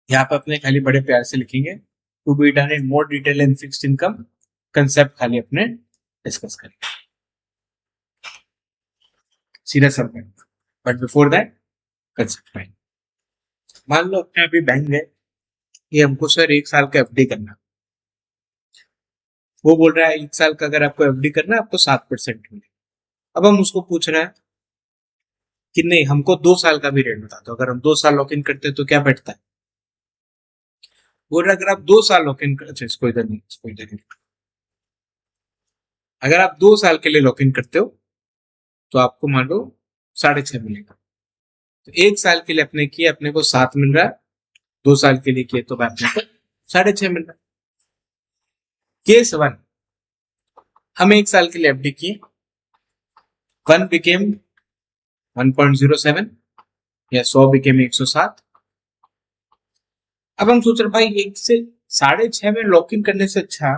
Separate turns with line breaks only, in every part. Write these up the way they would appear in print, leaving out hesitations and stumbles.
यहाँ पे अपने खाली बड़े प्यार से लिखेंगे to be done in more detail in fixed income, concept खाली अपने डिस्कस करेंगे, सीधा सब। But before that concept fine. मान लो अपने अभी बैंक है, ये हमको सर 1 साल का एफडी करना, वो बोल रहा है 1 साल का अगर आपको एफडी करना है आपको 7% मिलेगा। अब हम उसको पूछ रहे हैं कि नहीं हमको 2 साल का भी रेट बता दो, अगर हम 2 साल लॉक इन करते हैं तो क्या बैठता है। बोल रहा है अगर आप 2 साल लॉक इन कर, अच्छा इसको इधर नहीं, इसको इधर नहीं, अगर आप 2 साल के लिए लॉक इन करते हो तो आपको मान लो 6.5 मिलेगा। तो 1 साल के लिए अपने किए, अपने को 7 मिल रहा है, 2 साल के लिए किए तो अपने को 6.5 मिल रहा है। केस 1, हम 1 साल के लिए एफडी किए, 1 बिकेम 1.07 या 100 बिकेम 107। अब हम सोच रहे भाई 1 से 6.5 में लॉक इन करने से अच्छा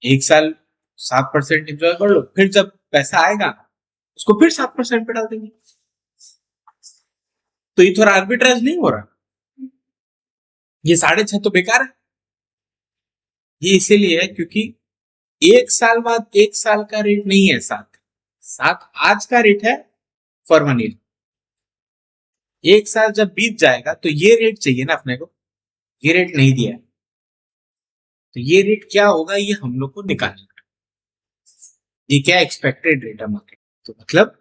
1 साल 7% एंजॉय कर लो, फिर जब पैसा आएगा उसको फिर 7% पे डाल देंगे। तो ये थोड़ा आर्बिट्राज नहीं हो रहा, ये 6.5 तो बेकार है। ये इसीलिए है क्योंकि 1 साल बाद 1 साल का रेट नहीं है 7 आज का रेट है फॉर 1 ईयर। 1 साल जब बीत जाएगा तो ये रेट चाहिए ना अपने को, ये रेट नहीं दिया है, तो ये रेट क्या होगा ये हम लोग को निकालना। ये क्या एक्सपेक्टेड रेट है मार्केट, तो मतलब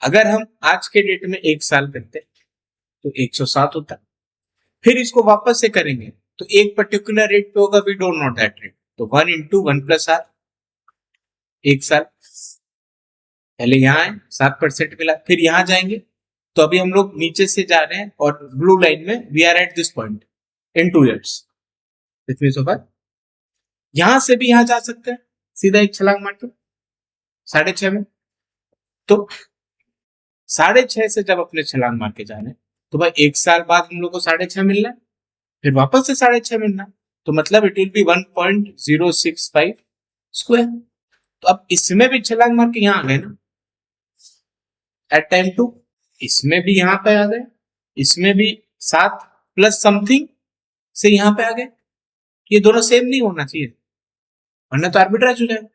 अगर हम आज के डेट में 1 साल करते तो 107 होता, फिर इसको वापस से करेंगे तो एक पर्टिकुलर रेट पे होगा, we don't know that rate, तो 1 × 1 + r 1 साल। पहले यहाँ है 7% मिला, फिर यहाँ जाएंगे तो अभी हम लोग नीचे से जा रहे हैं और ब्लू लाइन में we are at this point in 2 years। यहां से भी यहां जा सकते हैं सीधा एक छलांग मार के 6.5 में। तो 6.5 से जब अपने छलांग मार के जा रहे हैं तो भाई 1 साल बाद हम लोग को 6.5 मिलना है, फिर वापस से 6.5 मिलना है, तो मतलब इट विल बी 1.065 स्क्वायर। तो अब इसमें भी छलांग मार के यहाँ आ गए ना एट टाइम 2, इसमें भी यहाँ पे आ गए, इसमें भी 7 प्लस समथिंग से यहाँ पे आ गए। ये दोनों सेम नहीं होना चाहिए वरना तो आर्बिट्राज हो जाएगा,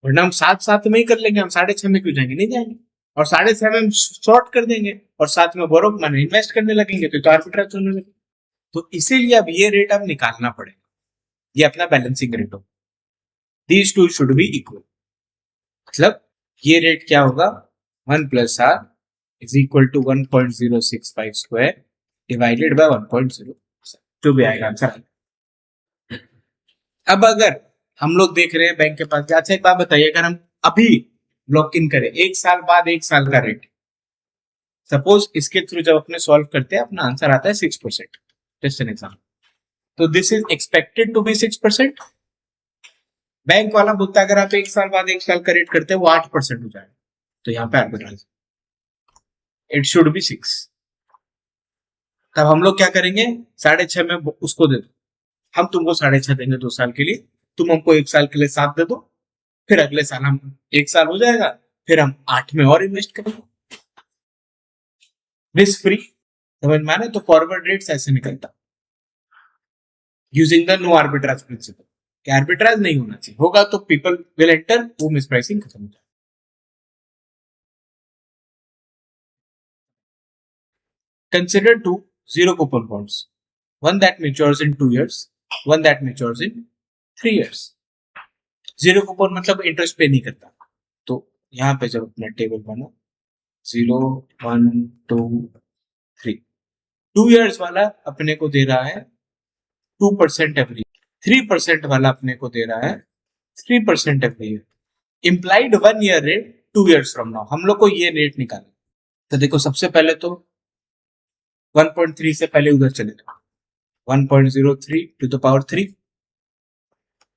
वरना हम 7 में ही कर लेंगे, हम 6.5 में क्यों जाएंगे, नहीं जाएंगे। और 6.5 में हम शॉर्ट कर देंगे और साथ में बोरो माने इन्वेस्ट करने लगेंगे तो आर्बिट्राज होने लगेगा। तो इसीलिए अब ये रेट अब निकालना पड़ेगा, ये अपना बैलेंसिंग रेट हो, these two should be equal. मतलब ये रेट क्या होगा 1 + r is equal to 1.065 square divided by 1.0, जो भी आएगा आंसर। अब अगर हम लोग देख रहे हैं बैंक के पास, अच्छा एक बात बताइए, अगर हम अभी लॉक इन करें 1 साल बाद 1 साल का रेट, सपोज इसके थ्रू जब अपने सॉल्व करते हैं अपना आंसर आता है 6%, जस्ट एन एग्जांपल, तो this is expected to be 6%। Bank वाला बोलता है अगर आप 1 साल बाद 1 साल का रेट करते हैं वो 8% हो जाएगा, तो यहाँ पे आर्बिट्राज इट शुड बी 6। तब हम लोग क्या करेंगे 6.5 में उसको दे दो, हम तुमको 6.5 देंगे 2 साल के लिए, तुम हमको 1 साल के लिए 7 दे दो, फिर अगले साल हम 1 साल हो जाएगा फिर हम 8 में और इन्वेस्ट करेंगे रिस्क फ्री। समझ में आना, तो फॉरवर्ड रेट्स ऐसे निकलता using the no arbitrage principle, कि आर्बिट्राज नहीं होना चाहिए, होगा तो पीपल विल एंटर, वो मिस प्राइसिंग खत्म हो जाए। Consider 2 zero coupon bonds, one that matures in 2 years, one that matures in 3 years। Zero coupon मतलब इंटरेस्ट पे नहीं करता, तो यहाँ पे जब अपना टेबल बना 0 1 2 3, 2 years वाला अपने को दे रहा है 2% एवरी, 3% वाला अपने को दे रहा है 3% every year. Implied 1 year rate 2 years from now, हम लोग को ये रेट निकालना। तो देखो सबसे पहले तो 1.3 से पहले उधर चले जाओ, 1.03 टू द पावर 3,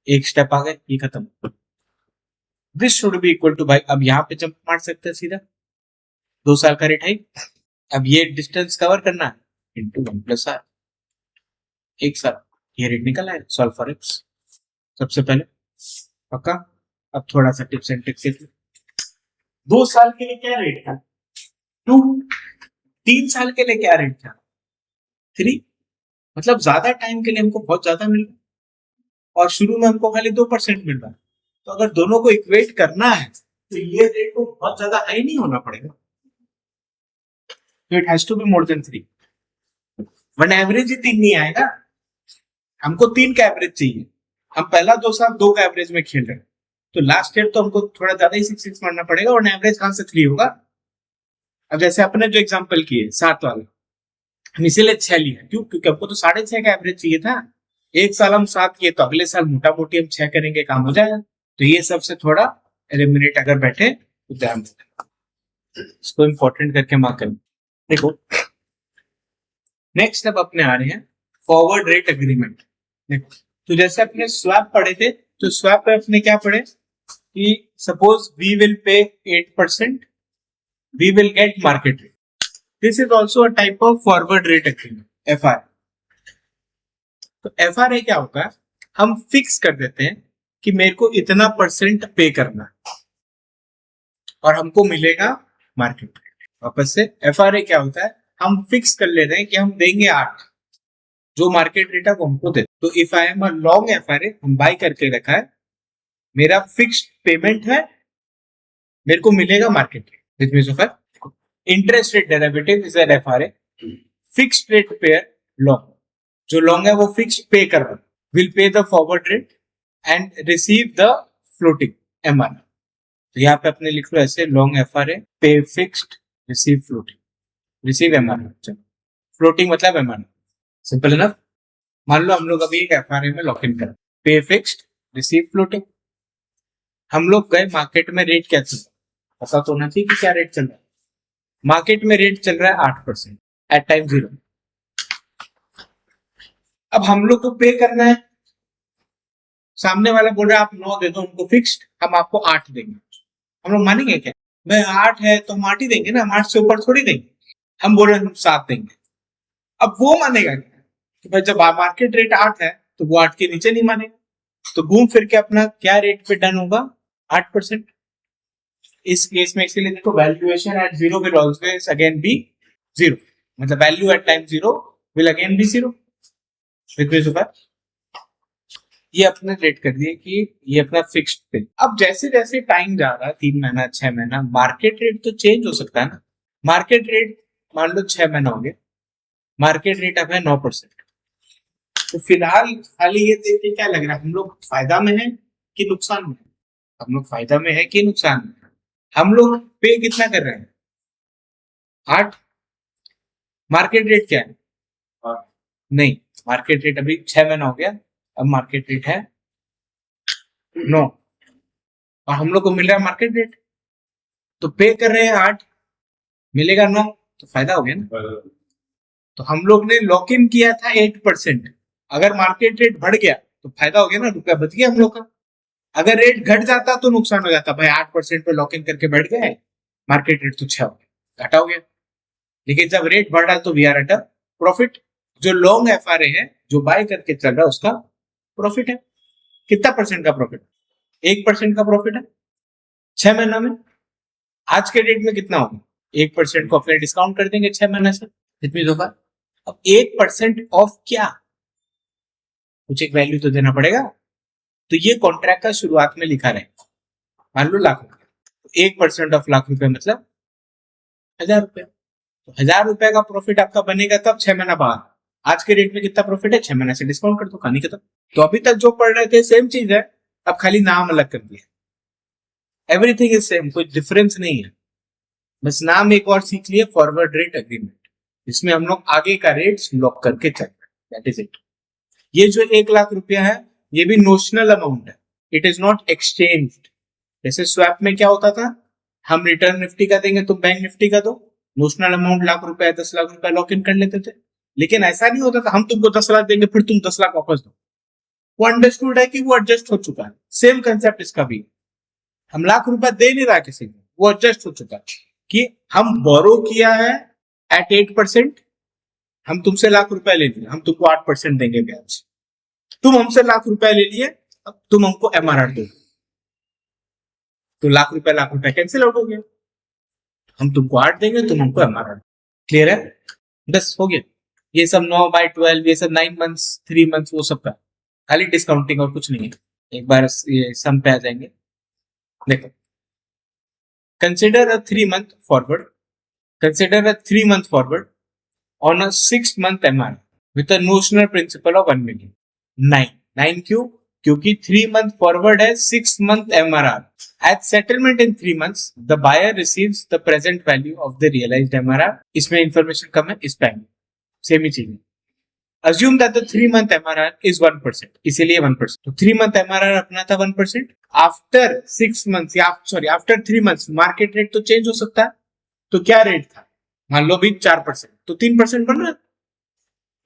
एक स्टेप आ गए, ये खत्म। This should be equal to, भाई अब यहाँ पे जंप मार सकते हैं सीधा, 2 साल का रेट है, अब ये डिस्टेंस कवर करना है इंटू 1 + r 1 साल, ये रेट निकल आए। सॉल्व फॉर x सबसे पहले पक्का। अब थोड़ा सा टिप्स एंड ट्रिक्स, 2 साल के लिए क्या रेट था 2, 3 साल के लिए क्या रेट था 3, मतलब ज्यादा टाइम के लिए हमको बहुत ज्यादा मिल रहा है और शुरू में हमको खाली 2% मिल रहा है। तो अगर दोनों को इक्वेट करना है तो ये रेट को बहुत ज्यादा हाई नहीं होना पड़ेगा, तो it has to be more than 3। वरना एवरेज ही 3 नहीं आएगा, हमको 3 का एवरेज चाहिए। हम पहला 2 साल 2 का एवरेज में खेल रहे हैं, तो लास्ट ईयर तो हमको थोड़ा ज्यादा ही 6 मारना पड़ेगा, और एवरेज कहां से 3 होगा। अब जैसे अपने जो एग्जांपल किए 7 वाला, हम इसीलिए 6 लिए क्यों, क्योंकि हमको तो 6.5 का एवरेज चाहिए था। एक साल हम 7 किए तो अगले साल मोटा मोटी हम 6 करेंगे, काम हो जाएगा। तो ये सबसे थोड़ा एलिमिनेट अगर बैठे तो ध्यान देना, इसको इंपॉर्टेंट करके मार्क करें। देखो नेक्स्ट अब अपने आ रहे हैं फॉरवर्ड रेट एग्रीमेंट। देखो तो जैसे अपने स्वैप पढ़े थे, तो स्वैप पे अपने क्या पढ़े कि suppose we will pay 8%, we will get market rate. This is also a type of forward rate agreement, FR. तो एफआर क्या होता है, हम फिक्स कर देते हैं कि मेरे को इतना % पे करना है और हमको मिलेगा मार्केट रेट। वापस से एफआर क्या होता है, हम फिक्स कर लेते हैं कि हम देंगे 8, जो मार्केट रेट है वो हमको दे। तो if I am a long FR, हम बाय करके रखा है, मेरा फिक्स्ड पेमेंट है, मेरे को मिलेगा market rate. Which means of interest rate derivative is an FRA, fixed rate pair long, जो लॉन्ग है वो फिक्स्ड पे कर रहा है, will pay the forward rate and receive the floating MR. तो यहाँ पे अपने लिख लो ऐसे, लॉन्ग एफआरए पे fixed receive floating, receive MR. Floating मतलब एमआर, सिंपल इनफ। मान लो हम लोग अभी एक एफआरए में लॉक इन कर, पे फिक्स्ड रिसीव फ्लोटिंग। हम लोग गए मार्केट में, रेट क्या चल रहा है पता तो होना चाहिए कि क्या रेट चल रहा है। मार्केट में रेट चल रहा है 8% एट टाइम 0। अब हम लोग को पे करना है, सामने वाला बोल रहा है आप 9 दे दो हमको फिक्स्ड, हम आपको 8 देंगे। हम लोग मानेंगे क्या, भाई 8 है तो हम 8 ही देंगे ना, हम 8 से ऊपर थोड़ी देंगे। हम बोल रहे हैं हम 7 देंगे। अब वो मानेगा क्या कि भाई जब मार्केट रेट 8 है तो वो 8 के नीचे नहीं मानेगा। तो घूम फिर के अपना क्या रेट पे डन होगा, 8%। इस केस में इसीलिए देखो valuation at 0 will always again be 0, मतलब value at time 0 will again be 0। ये अपने रेट कर दिए कि ये अपना फिक्स्ड पे। अब जैसे जैसे टाइम जा रहा है, 3 महीना 6 महीना, मार्केट रेट तो चेंज हो सकता है ना। मार्केट रेट मान लो 6 महीना हो गया, मार्केट रेट अब है 9%। तो फिलहाल खाली ये देख के क्या लग रहा है, हम लोग फायदा में है कि नुकसान में है। हम लोग फायदा में है कि नुकसान में। हम लोग पे कितना कर रहे हैं, 8। मार्केट रेट क्या है, नहीं मार्केट रेट अभी 6 महीना हो गया, अब मार्केट रेट है 9 और हम लोग को मिल रहा है मार्केट रेट। तो पे कर रहे हैं 8, मिलेगा 9, तो फायदा हो गया ना। तो हम लोग ने लॉक इन किया था 8%, अगर मार्केट रेट बढ़ गया तो फायदा हो गया ना, रुपया बच गया हम लोग का। अगर रेट घट जाता तो नुकसान हो जाता, भाई 8% पे लॉक इन करके बैठ गए, मार्केट रेट तो 6 हो गया, घटा हो गया। लेकिन जब रेट बढ़ रहा है तो we are at a profit. जो लॉन्ग एफआरए है, जो बाय करके चल रहा है, उसका प्रॉफिट है। कितना % का प्रॉफिट, 1% का प्रॉफिट है 6 महीना में। आज के डेट में कितना होगा, 1% को अपने डिस्काउंट कर देंगे 6 महीने से, इतनी दफा। अब 1% ऑफ क्या, कुछ एक वैल्यू तो देना पड़ेगा। तो ये कॉन्ट्रैक्ट का शुरुआत में लिखा रहेगा, मान लो लाख रुपए, 1% ऑफ लाख रुपए मतलब 1000 रुपए। तो 1000 रुपए का प्रॉफिट आपका बनेगा तब 6 महीना बाद। आज के रेट में कितना प्रॉफिट है, 6 महीने से डिस्काउंट कर दो, कहानी खत्म। तो अभी तक जो पढ़ रहे थे सेम चीज है, अब खाली नाम अलग कर दिया। एवरीथिंग इज सेम, कोई डिफरेंस नहीं है, बस नाम एक और सीख लिए, फॉरवर्ड रेट एग्रीमेंट। इसमें हम लोग आगे का रेट लॉक करके चल रहे हैं, दैट इज इट। ये जो 1 लाख रुपया है, ये भी नोशनल अमाउंट है, इट इज नॉट एक्सचेंज। जैसे स्वैप में क्या होता था, हम रिटर्न निफ्टी का देंगे तुम बैंक निफ्टी का दो, नोशनल अमाउंट लाख रुपया 10 लाख रुपया लॉक इन कर लेते थे। लेकिन ऐसा नहीं होता था हम तुमको 10 लाख देंगे फिर तुम 10 लाख वापस दो। वो अंडरस्टूड है कि वो एडजस्ट हो चुका है। सेम कंसेप्ट इसका भी, हम लाख रुपया दे नहीं रहा किसी को, वो एडजस्ट हो चुका है कि हम बोरो किया है एट 8%, हम तुमसे लाख रुपया ले लिए, हम तुमको 8% देंगे ब्याज। तुम हमसे लाख रुपया ले लिए, अब तुम हमको एमआरआर दो, तो लाख रुपया कैंसिल आउट हो गया। हम तुमको 8 देंगे, तुम हमको एमआरआर। क्लियर है, बस हो गया। ये सब 9/12, ये सब 9 मंथ्स, 3 मंथ्स, वो सब का खाली डिस्काउंटिंग और कुछ नहीं है। एक बार ये सम पे आ जाएंगे। देखो, consider a 3 month forward, consider a 3 month forward on a 6 month MR with a notional principal of 1 million। 9 क्यों? क्योंकि 3 मंथ फॉरवर्ड है, 6 month MRR। At settlement in 3 months, the buyer receives the present value of the realized MRR। इसमें information कम है, इस पे same ही चीज है। Assume that the 3 month MRR is 1%, इसीलिए 1%। तो 3 मंथ MRR अपना था 1%। आफ्टर 6 मंथ्स या sorry after 3 months market rate तो चेंज हो सकता है, तो क्या रेट था? मान लो भी 4%, तो 3% बन रहा।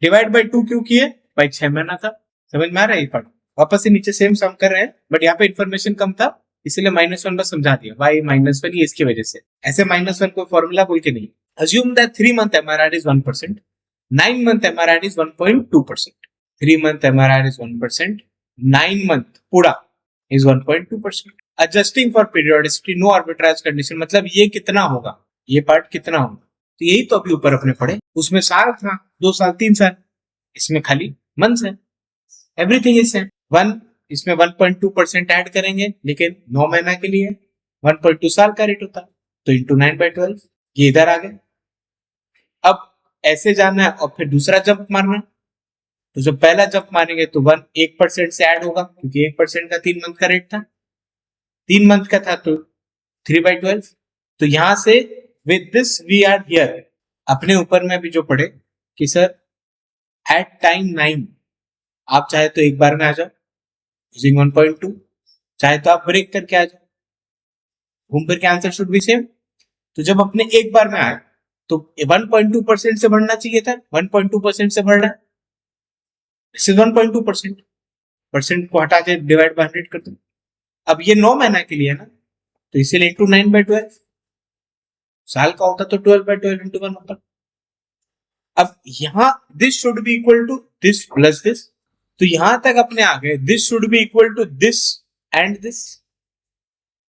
डिवाइड बाई 2 क्यों किए? भाई 6 महीना था। समझ में आ रहा है ये पार्ट? वापस से नीचे सेम सम कर रहे हैं, बट यहाँ पे इन्फॉर्मेशन कम था, इसलिए -1 बस समझा दिया। वाई -1 ये इसकी वजह से, ऐसे -1 कोई फॉर्मूला बोल के नहीं। Assume that 3 month MRR is 1%, 9 month MRR is 1.2%। 3 month MRR is 1%, 9 month पूरा is 1.2%। Adjusting for periodicity, no arbitrage condition, मतलब ये कितना होगा, ये पार्ट कितना होगा? तो यही तो अभी ऊपर अपने पढ़े, उसमें साल था, 2 साल, 3 साल, इसमें खाली मंथ्स है। Everything is same. 1 इसमें 1.2% ऐड करेंगे, लेकिन 9 महीना के लिए 1.2 साल का रेट होता है, तो इंटू 9/12 ये इधर आ गए। अब ऐसे जाना है और फिर दूसरा जंप मारना, तो जब पहला जंप मारेंगे तो 1% से ऐड होगा, क्योंकि 1% का 3 मंथ का रेट था, 3 मंथ का था तो 3/12। तो यहां से with this we are here, अपने ऊपर में भी जो पढ़े कि सर एट टाइम 9 आप चाहे तो एक बार में आ जाओ यूजिंग 1.2, चाहे तो आप ब्रेक करके आ जाओ, घूम फिर के आंसर शुड बी सेम। तो जब अपने एक बार में आए तो 1.2% से बढ़ना चाहिए था, 1.2% से बढ़ रहा है, 1.2%, परसेंट को हटा के डिवाइड बाय 100 कर दो। अब ये 9 महीना के लिए है ना, तो इसीलिए इंटू 9/12, साल का होता तो 12/12 इंटू 1 होता। अब यहां this should be equal to this plus this, तो यहां तक अपने आ गए, this should be equal to this and this.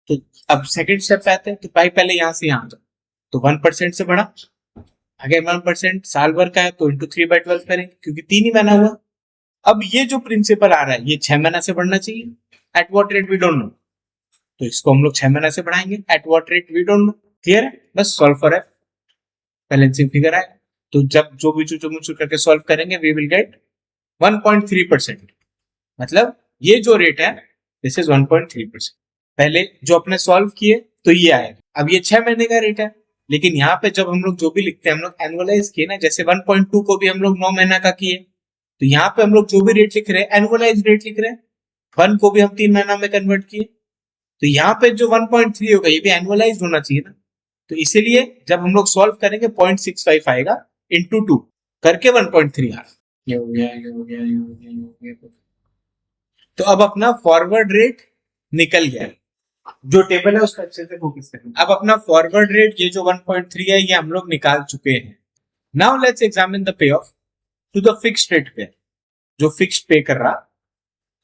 तो अब सेकंड स्टेप पे आते हैं, तो भाई पहले यहां से यहां जाओ, तो 1% से बढ़ा, अगर 1% साल भर का है तो इंटू 3/12 करेंगे, क्योंकि 3 ही महीना हुआ। अब ये जो प्रिंसिपल आ रहा है ये 6 महीना से बढ़ना चाहिए, at what rate we don't know, तो इसको हम लोग 6 महीना से बढ़ाएंगे, at what rate we don't know. Clear है? बस solve for F, balancing figure आएगा, तो जब जो भी चुचु करके सॉल्व करेंगे वी विल गेट 1.3%। मतलब ये जो रेट है दिस इज 1.3%। पहले जो अपने सॉल्व किए तो ये आएगा। अब ये 6 महीने का रेट है, लेकिन यहाँ पे जब हम लोग जो भी लिखते हैं, हम लोग एनुअलाइज किए ना, जैसे 1.2 को भी हम लोग 9 महीना का किए, तो यहाँ पे हम लोग जो भी रेट लिख रहे हैं एनुअलाइज रेट लिख रहे हैं। 1 को भी हम 3 महीना में कन्वर्ट किए, तो यहाँ पे जो 1.3 होगा ये भी एनुअलाइज होना चाहिए ना, तो इसीलिए जब हम लोग सॉल्व करेंगे 0.65 आएगा इंटू 2 करके 1.3 आ ये हो गया, ये हो गया, ये हो गया, ये हो गया। तो अब अपना फॉरवर्ड रेट निकल गया, जो टेबल है उसका अच्छे से फोकस करें। अब अपना फॉरवर्ड रेट ये जो 1.3 है ये हम लोग निकाल चुके हैं। Now let's examine the payoff to the fixed rate pay, जो फिक्स्ड पे कर रहा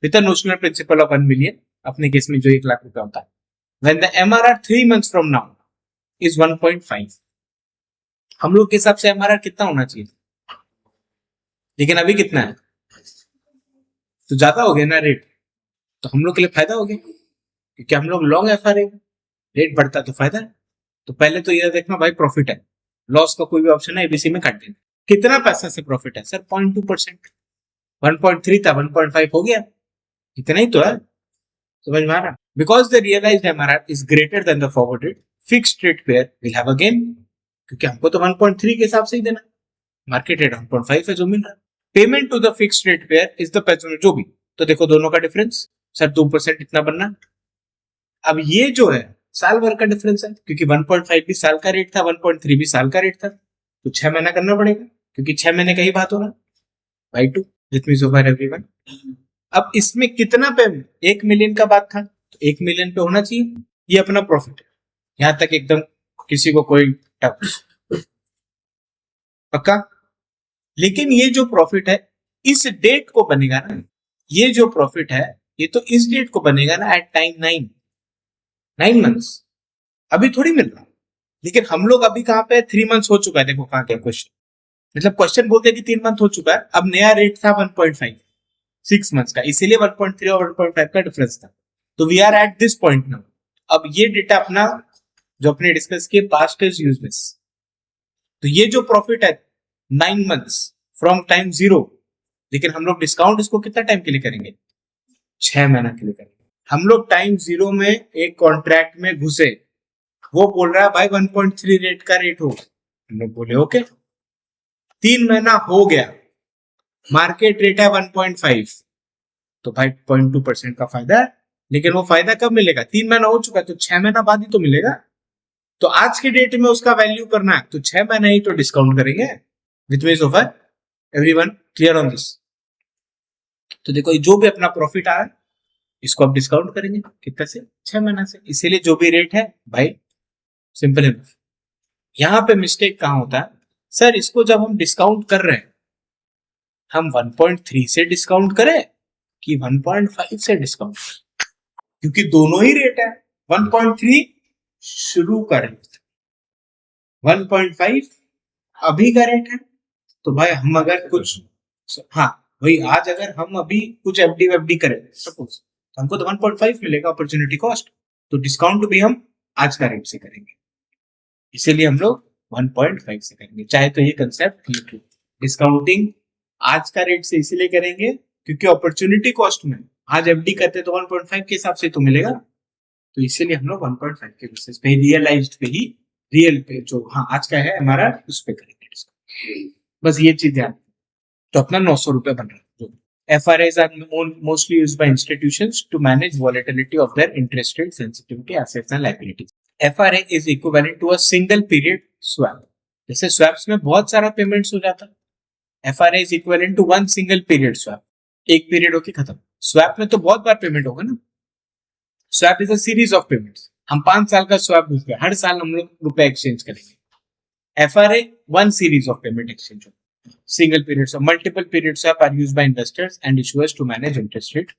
with the notional principal of 1 million, अपने केस में जो 1 लाख रुपया होता है। When the MRR 3 months from now is 1.5, हम लोग के हिसाब से MRR कितना होना चाहिए, लेकिन अभी कितना है, तो ज्यादा हो गया ना रेट, तो हम लोग के लिए फायदा हो गया, क्योंकि हम लोग लॉन्ग FRA, रेट बढ़ता तो फायदा है। तो पहले तो ये देखना भाई प्रॉफिट है, लॉस का कोई भी ऑप्शन है एबीसी में काट देना। कितना पैसा से प्रॉफिट है सर? 0.2%, 1.3 था 1.5 हो गया, इतना ही तो है, समझ में आ रहा? Because the realized MRR is greater than the forward rate, fixed rate payer will have a gain, क्योंकि हमको तो 1.3 के हिसाब से ही देना, मार्केट रेट 1.5 है जो मिल रहा है। Payment to the fixed rate payer is the petrol, जो भी, तो देखो दोनों का डिफरेंस सर 2% इतना बनना। अब ये जो है साल भर का डिफरेंस है, क्योंकि 1.5 भी साल का रेट था, 1.3 भी साल का रेट था, तो 6 महीना करना पड़ेगा, क्योंकि 6 महीने का ही बात हो रहा है by 2। Let me so far everyone. अब इसमें कितना पे, 1 मिलियन का बात था, तो 1 मिलियन पे होना चाहिए, ये अपना प्रॉफिट है, यहां तक एकदम किसी को कोई टच पक्का। लेकिन ये जो प्रॉफिट है इस डेट को बनेगा ना, ये जो प्रॉफिट है ये तो इस डेट को बनेगा ना, एट टाइम 9 मंथ्स, अभी थोड़ी मिल रहा। लेकिन हम लोग अभी कहां पे, 3 मंथ्स हो चुका है, देखो कहां क्या क्वेश्चन, मतलब क्वेश्चन बोलते हैं कि 3 मंथ हो चुका है, अब नया रेट था 1.5 6 मंथ्स का, इसीलिए 1.3 और 1.5 का डिफरेंस था। तो we are at this point now. अब ये डेटा अपना जो अपने डिस्कस किए पास्ट इज यूजलेस। तो ये जो प्रॉफिट है 9 मंथ्स फ्रॉम टाइम 0, लेकिन हम लोग डिस्काउंट इसको कितना टाइम के लिए करेंगे? 6 महीना के लिए करेंगे। हम लोग टाइम 0 में एक कॉन्ट्रैक्ट में घुसे, वो बोल रहा है भाई 1.3 रेट का रेट हो, हम लोग बोले ओके। 3 महीना हो गया, मार्केट रेट है 1.5, तो भाई 0.2% का फायदा है। लेकिन वो फायदा कब मिलेगा? 3 महीना हो चुका है, तो 6 महीना बाद ही तो मिलेगा। तो आज के डेट में उसका वैल्यू करना है तो 6 महीना ही तो डिस्काउंट करेंगे। Which means of everyone clear on this? तो देखो जो भी अपना प्रॉफिट आ रहा है इसको आप डिस्काउंट करेंगे कितना से? 6 महीना से। इसीलिए जो भी रेट है भाई सिंपल है। यहां पे मिस्टेक कहां होता है? सर इसको जब हम डिस्काउंट कर रहे हैं, हम 1.3 से डिस्काउंट करें कि 1.5 से डिस्काउंट? क्योंकि दोनों ही रेट है। 1.3 शुरू का रेट, 1.5 अभी का रेट है। तो भाई हम अगर कुछ, हाँ भाई आज अगर हम अभी कुछ एफडी करें सपोज, तो हमको तो 1.5 मिलेगा अपॉर्चुनिटी कॉस्ट, तो डिस्काउंट भी हम आज का रेट से करेंगे। इसीलिए हम लोग 1.5 से करेंगे। चाहे तो ये कंसेप्ट डिस्काउंटिंग आज का रेट से इसीलिए करेंगे क्योंकि अपॉर्चुनिटी कॉस्ट में आज एफडी करते तो 1.5 के हिसाब से तो मिलेगा, तो इसीलिए हम लोग 1.5 के बेसिस पे रियलाइज्ड पे ही, रियल पे जो हाँ आज का है हमारा उस पे करेंगे डिस्काउंट। बस ये चीज ध्यान। तो अपना 900 रुपए बन रहा है। FRAs are mostly used by institutions to manage volatility of their interest rate sensitivity assets and liabilities. FRA is equivalent to a single period swap. जैसे swaps में बहुत सारा पेमेंट्स हो जाता है, FRA is equivalent to one single period swap. एक period होके खत्म। स्वैप में तो बहुत बार पेमेंट होगा ना। Swap is a series of payments. हम 5 साल का स्वैप बुक है, हर साल हम लोग रुपए एक्सचेंज करेंगे। FRA one series of payment exchange. Single period swap, multiple period swap are used by investors and issuers to manage interest rate